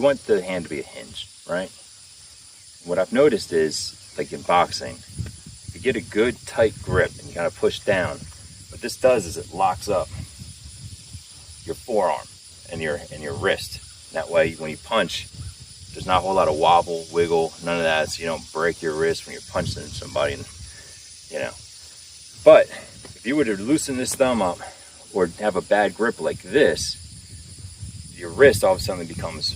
want the hand to be a hinge, right? What I've noticed is, like in boxing, if you get a good tight grip and you kind of push down, what this does is it locks up your forearm and your wrist. That way, when you punch, there's not a whole lot of wobble, wiggle, none of that, so you don't break your wrist when you're punching somebody, you know. But if you were to loosen this thumb up or have a bad grip like this, your wrist all of a sudden becomes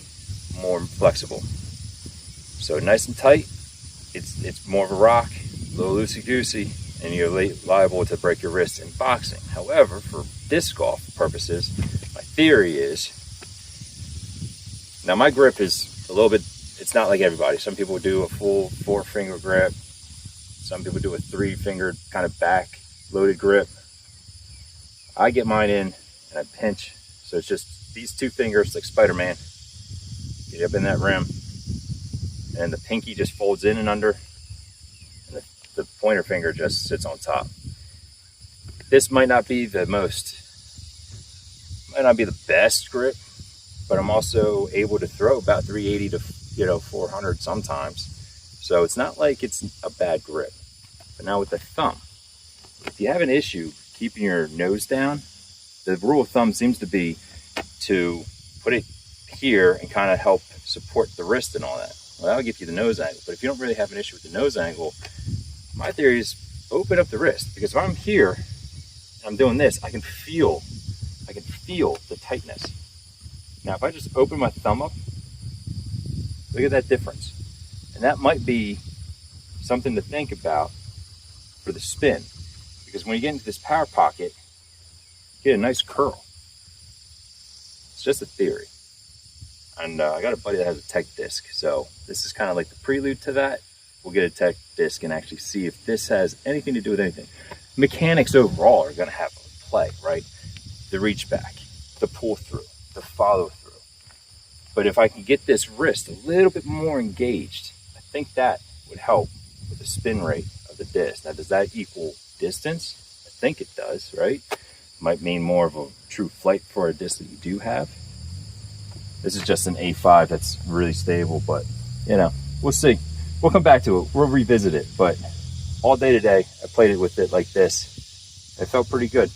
more flexible. So nice and tight, it's more of a rock, a little loosey-goosey, and you're liable to break your wrist in boxing. However, for disc golf purposes, my theory is, now my grip is a little bit, it's not like everybody. Some people do a full 4-finger grip. Some people do a 3-finger kind of back loaded grip. I get mine in and I pinch. So it's just these 2 fingers like Spider-Man. Get up in that rim. And the pinky just folds in and under. And the pointer finger just sits on top. This might not be the best grip, but I'm also able to throw about 380 to 400 sometimes. So it's not like it's a bad grip. But now with the thumb, if you have an issue keeping your nose down, the rule of thumb seems to be to put it here and kind of help support the wrist and all that. Well, that'll give you the nose angle. But if you don't really have an issue with the nose angle, my theory is open up the wrist. Because if I'm here and I'm doing this, I can feel the tightness. Now, if I just open my thumb up, look at that difference. And that might be something to think about for the spin. Because when you get into this power pocket, you get a nice curl. It's just a theory. And I got a buddy that has a tech disc. So this is kind of like the prelude to that. We'll get a tech disc and actually see if this has anything to do with anything. Mechanics overall are going to have a play, right? The reach back, the pull through, the follow through. But if I can get this wrist a little bit more engaged, I think that would help with the spin rate of the disc. Now, does that equal distance? I think it does, right? Might mean more of a true flight for a disc that you do have. This is just an A5 that's really stable, but we'll see. We'll come back to it. We'll revisit it. But all day today, I played it with it like this. It felt pretty good.